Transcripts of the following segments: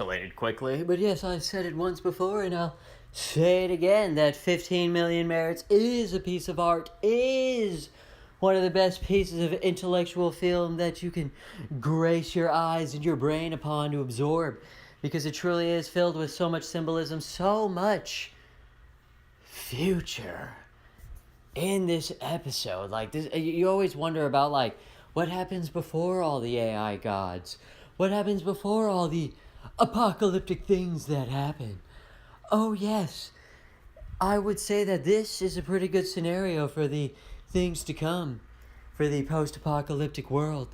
escalated quickly. But yes, I said it once before and I'll say it again, that 15 Million Merits is a piece of art, is one of the best pieces of intellectual film that you can grace your eyes and your brain upon to absorb, because it truly is filled with so much symbolism, so much future in this episode. Like this, you always wonder about, like, what happens before all the AI gods? What happens before all the apocalyptic things that happen? Oh yes, I would say that this is a pretty good scenario for the things to come, for the post-apocalyptic world.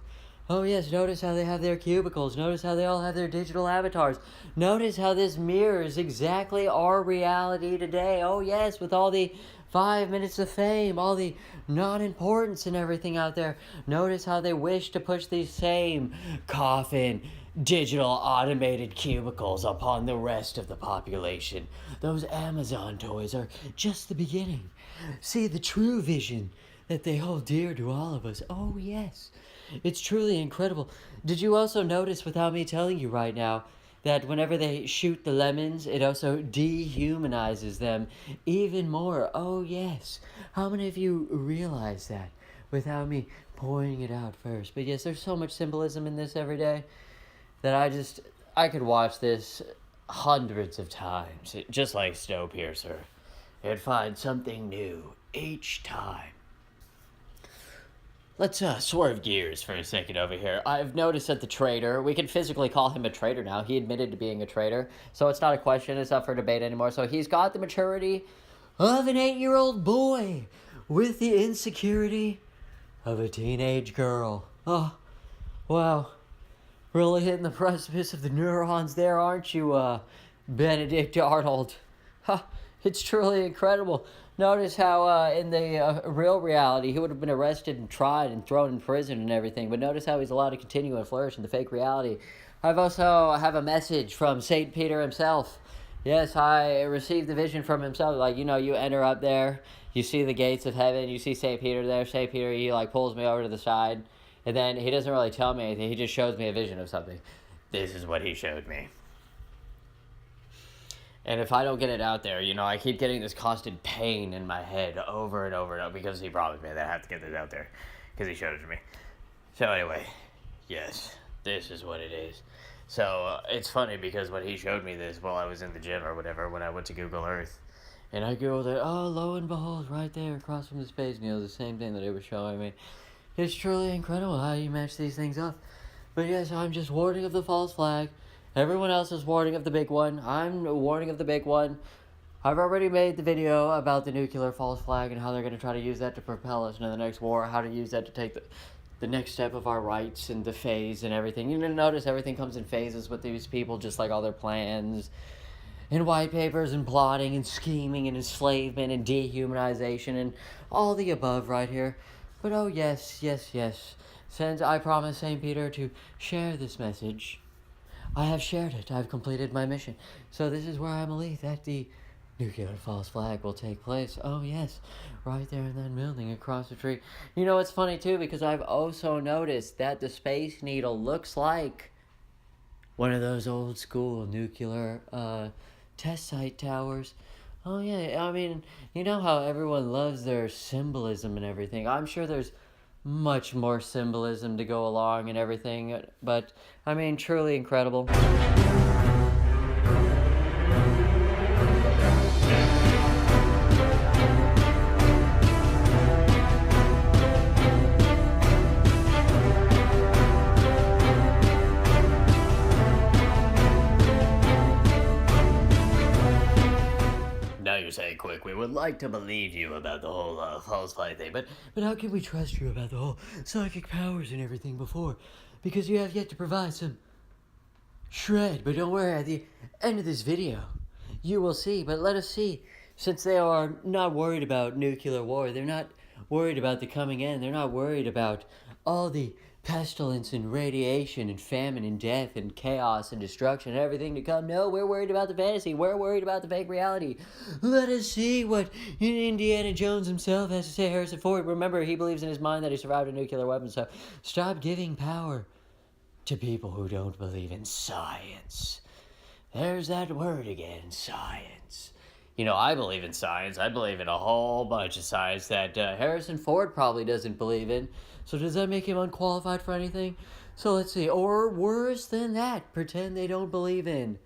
Oh yes, notice how they have their cubicles. Notice how they all have their digital avatars. Notice how this mirrors exactly our reality today. Oh yes, with all the 5 minutes of fame, all the non-importance and everything out there. Notice how they wish to push these same coffin, digital automated cubicles upon the rest of the population. Those Amazon toys are just the beginning. See the true vision that they hold dear to all of us. Oh yes. It's truly incredible. Did you also notice, without me telling you right now, that whenever they shoot the lemons, it also dehumanizes them even more? Oh, yes. How many of you realize that without me pointing it out first? But yes, there's so much symbolism in this every day that I could watch this hundreds of times, just like Snowpiercer, and find something new each time. Let's swerve gears for a second over here. I've noticed that the traitor, we can physically call him a traitor now. He admitted to being a traitor, so it's not a question. It's not for debate anymore. So he's got the maturity of an 8-year-old boy with the insecurity of a teenage girl. Oh, wow. Really hitting the precipice of the neurons there, aren't you, Benedict Arnold? Huh, it's truly incredible. Notice how in the real reality he would have been arrested and tried and thrown in prison and everything, but notice how he's allowed to continue and flourish in the fake reality. I've also have a message from St. Peter himself. Yes, I received the vision from himself. Like, you know, you enter up there, you see the gates of heaven, you see St. Peter there. St. Peter, he like pulls me over to the side, and then he doesn't really tell me anything. He just shows me a vision of something. This is what he showed me. And if I don't get it out there, you know, I keep getting this constant pain in my head over and over and over, because he promised me that I have to get this out there, because he showed it to me. So anyway, yes, this is what it is. So it's funny, because when he showed me this while I was in the gym or whatever, when I went to Google Earth, and I Googled it, oh, lo and behold, right there across from the space needle, the same thing that it was showing me. It's truly incredible how you match these things up. But yes, I'm just warning of the false flag. Everyone else is warning of the big one. I'm warning of the big one. I've already made the video about the nuclear false flag and how they're going to try to use that to propel us into the next war, how to use that to take the next step of our rights and the phase and everything. You notice everything comes in phases with these people, just like all their plans and white papers and plotting and scheming and enslavement and dehumanization and all the above right here. But oh yes, yes, yes. Since I promised St. Peter to share this message, I have shared it. I've completed my mission. So this is where I believe that the nuclear false flag will take place. Oh yes, right there in that building across the tree. You know, it's funny too, because I've also noticed that the Space Needle looks like one of those old school nuclear test site towers. Oh yeah, I mean, you know how everyone loves their symbolism and everything. I'm sure there's much more symbolism to go along and everything, but I mean, truly incredible. Now you're saying, Quick, we would like to believe you about the whole false flag thing, but how can we trust you about the whole psychic powers and everything before? Because you have yet to provide some shred. But don't worry, at the end of this video, you will see. But let us see, since they are not worried about nuclear war, they're not worried about the coming end, they're not worried about all the pestilence and radiation and famine and death and chaos and destruction and everything to come. No, we're worried about the fantasy. We're worried about the fake reality. Let us see what Indiana Jones himself has to say. Harrison Ford, remember, he believes in his mind that he survived a nuclear weapon, so stop giving power to people who don't believe in science. There's that word again, science. You know, I believe in science. I believe in a whole bunch of science that Harrison Ford probably doesn't believe in. So does that make him unqualified for anything? So let's see. Or worse than that, pretend they don't believe in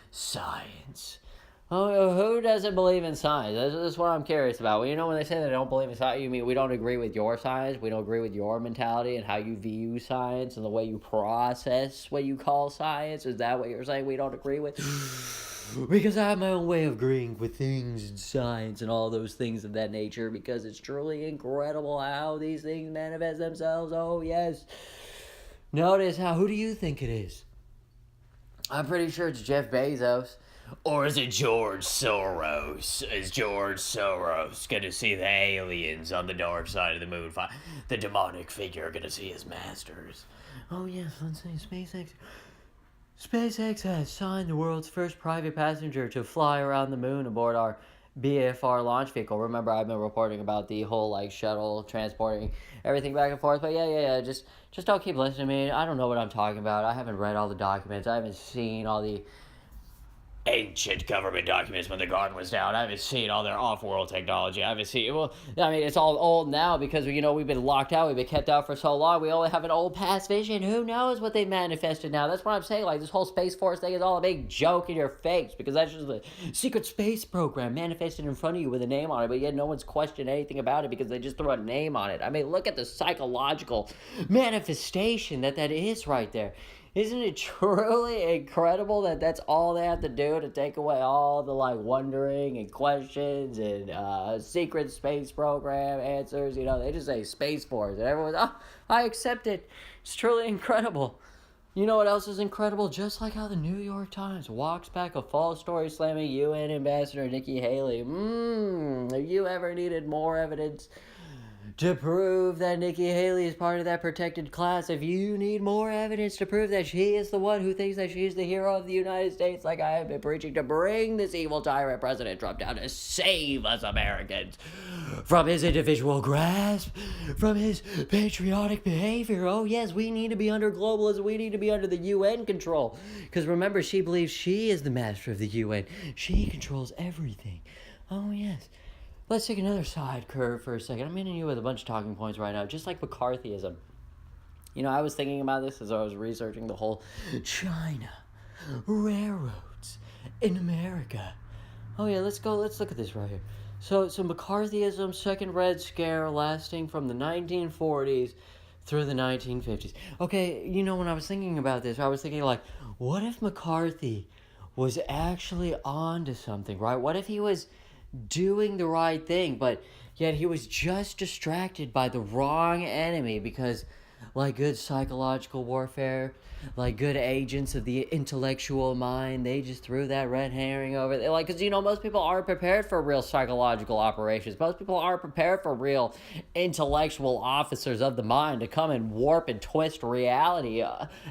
science. Oh, who doesn't believe in science? That's what I'm curious about. Well, you know, when they say they don't believe in science, you mean we don't agree with your science? We don't agree with your mentality and how you view science and the way you process what you call science? Is that what you're saying we don't agree with? Because I have my own way of agreeing with things in science and all those things of that nature, because it's truly incredible how these things manifest themselves. Oh, yes. Notice how, who do you think it is? I'm pretty sure it's Jeff Bezos. Or is it George Soros? Is George Soros gonna see the aliens on the dark side of the moon? The demonic figure gonna see his masters? Oh, yes, let's see, SpaceX has signed the world's first private passenger to fly around the moon aboard our BFR launch vehicle. Remember, I've been reporting about the whole, like, shuttle transporting everything back and forth. But yeah, just don't keep listening to me. I don't know what I'm talking about. I haven't read all the documents. I haven't seen all the ancient government documents when the garden was down. I haven't seen all their off-world technology. I haven't seen, well, I mean, it's all old now because, you know, we've been locked out. We've been kept out for so long. We only have an old past vision. Who knows what they manifested now? That's what I'm saying. Like, this whole Space Force thing is all a big joke in your face, because that's just a secret space program manifested in front of you with a name on it, but yet no one's questioned anything about it because they just threw a name on it. I mean, look at the psychological manifestation that is right there. Isn't it truly incredible that that's all they have to do to take away all the, like, wondering and questions and secret space program answers? You know, they just say Space Force and everyone's, oh, I accept it. It's truly incredible. You know what else is incredible? Just like how the New York Times walks back a false story slamming UN Ambassador Nikki Haley. Have you ever needed more evidence to prove that Nikki Haley is part of that protected class? If you need more evidence to prove that she is the one who thinks that she's the hero of the United States, like I have been preaching, to bring this evil tyrant President Trump down, to save us Americans from his individual grasp, from his patriotic behavior. Oh yes, we need to be under globalism. We need to be under the UN control. Because remember, she believes she is the master of the UN. She controls everything. Oh yes. Let's take another side curve for a second. I'm hitting you with a bunch of talking points right now, just like McCarthyism. You know, I was thinking about this as I was researching the whole China, railroads in America. Oh yeah, let's look at this right here. So McCarthyism, second Red Scare, lasting from the 1940s through the 1950s. Okay, you know, when I was thinking about this, I was thinking, like, what if McCarthy was actually on to something, right? What if he was doing the right thing, but yet he was just distracted by the wrong enemy? Because, like good psychological warfare, like good agents of the intellectual mind, they just threw that red herring over there. Like, because, you know, most people aren't prepared for real psychological operations. Most people aren't prepared for real intellectual officers of the mind to come and warp and twist reality.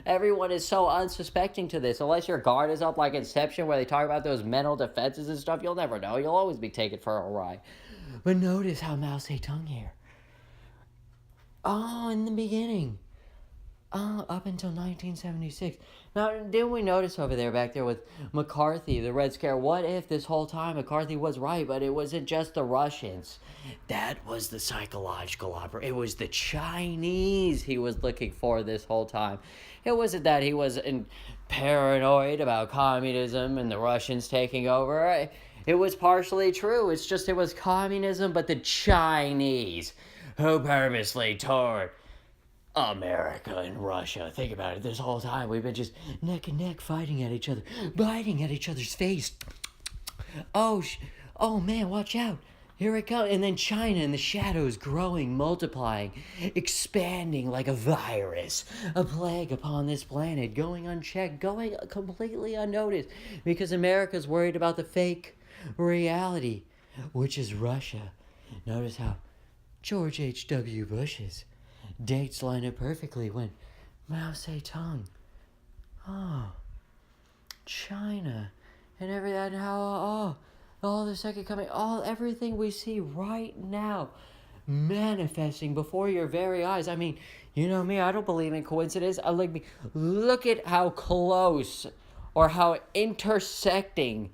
Everyone is so unsuspecting to this. Unless your guard is up like Inception, where they talk about those mental defenses and stuff, you'll never know. You'll always be taken for a ride. But notice how Mao Zedong here. Oh, in the beginning. Up until 1976. Now, didn't we notice over there, back there with McCarthy, the Red Scare, what if this whole time McCarthy was right, but it wasn't just the Russians? That was the psychological it was the Chinese he was looking for this whole time. It wasn't that he was paranoid about communism and the Russians taking over. It was partially true. It's just it was communism, but the Chinese who purposely tore America and Russia. Think about it. This whole time we've been just neck and neck fighting at each other, biting at each other's face. Oh man, watch out. Here it comes. And then China in the shadows, growing, multiplying, expanding like a virus, a plague upon this planet, going unchecked, going completely unnoticed, because America's worried about the fake reality, which is Russia. Notice how George H.W. Bush's dates line up perfectly when Mao Zedong, China, and how all the second coming, everything we see right now manifesting before your very eyes. I mean, you know me, I don't believe in coincidence. Look at how close or how intersecting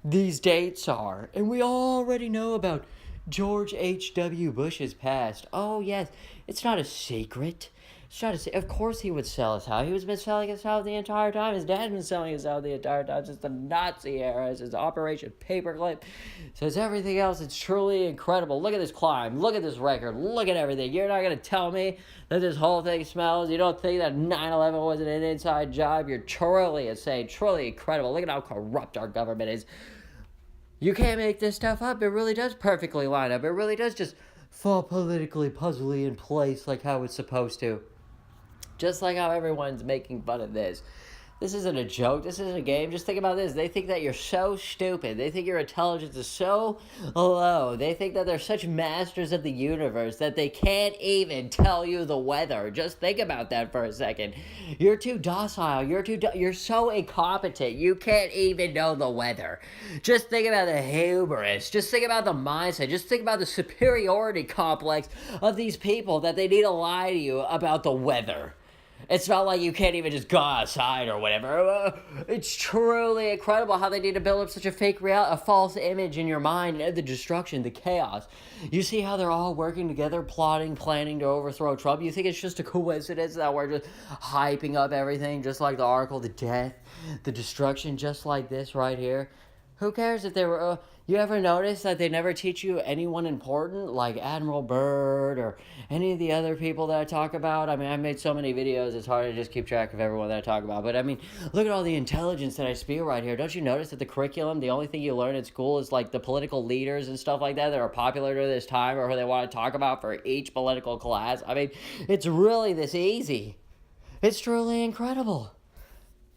these dates are. And we already know about George H.W. Bush's past. Oh, yes, it's not a secret. It's not a secret. Of course he would sell his house. He was been selling his house the entire time. His dad's been selling his house the entire time since the Nazi era, since Operation Paperclip, since everything else. It's truly incredible. Look at this climb. Look at this record. Look at everything. You're not going to tell me that this whole thing smells? You don't think that 9/11 wasn't an inside job? You're truly insane. Truly incredible. Look at how corrupt our government is. You can't make this stuff up. It really does perfectly line up. It really does just fall politically puzzly in place like how it's supposed to. Just like how everyone's making fun of this. This isn't a joke. This isn't a game. Just think about this. They think that you're so stupid. They think your intelligence is so low. They think that they're such masters of the universe that they can't even tell you the weather. Just think about that for a second. You're too docile. You're so incompetent. You can't even know the weather. Just think about the hubris. Just think about the mindset. Just think about the superiority complex of these people that they need to lie to you about the weather. It's not like you can't even just go outside or whatever. It's truly incredible how they need to build up such a fake reality, a false image in your mind, the destruction, the chaos. You see how they're all working together, plotting, planning to overthrow Trump? You think it's just a coincidence that we're just hyping up everything, just like the article, the death, the destruction, just like this right here? Who cares if they were... you ever notice that they never teach you anyone important, like Admiral Byrd or any of the other people that I talk about? I mean, I've made so many videos, it's hard to just keep track of everyone that I talk about. But I mean, look at all the intelligence that I spew right here. Don't you notice that the curriculum, the only thing you learn in school is like the political leaders and stuff like that are popular during this time, or who they want to talk about for each political class? I mean, it's really this easy. It's truly incredible.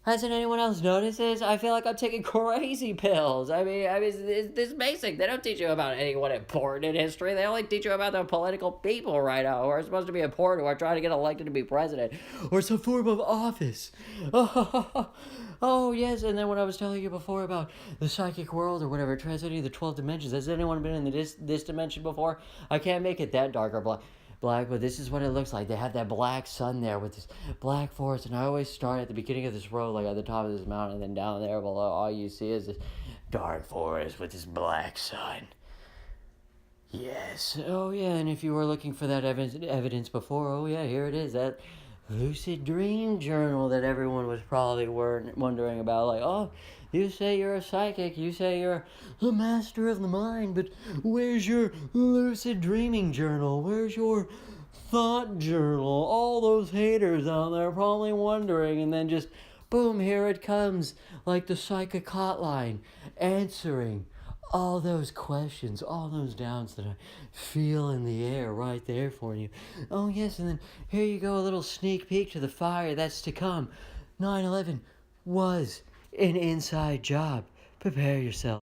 Hasn't anyone else noticed this? I feel like I'm taking crazy pills. I mean, it's this basic. They don't teach you about anyone important in history. They only teach you about the political people right now who are supposed to be important, who are trying to get elected to be president or some form of office. Oh, yes. And then when I was telling you before about the psychic world or whatever, transcending the 12 dimensions, has anyone been in this dimension before? I can't make it that dark or black, but this is what it looks like. They have that black sun there with this black forest, and I always start at the beginning of this road, like at the top of this mountain, and then down there below, all you see is this dark forest with this black sun. Yes. Oh, yeah, and if you were looking for that evidence before, oh, yeah, here it is, that lucid dream journal that everyone was probably wondering about. Like, oh, you say you're a psychic, you say you're the master of the mind, but where's your lucid dreaming journal? Where's your thought journal? All those haters out there probably wondering, and then just, boom, here it comes, like the psychic hotline, answering all those questions, all those doubts that I feel in the air right there for you. Oh, yes, and then here you go, a little sneak peek to the fire that's to come. 9/11 was an inside job. Prepare yourself.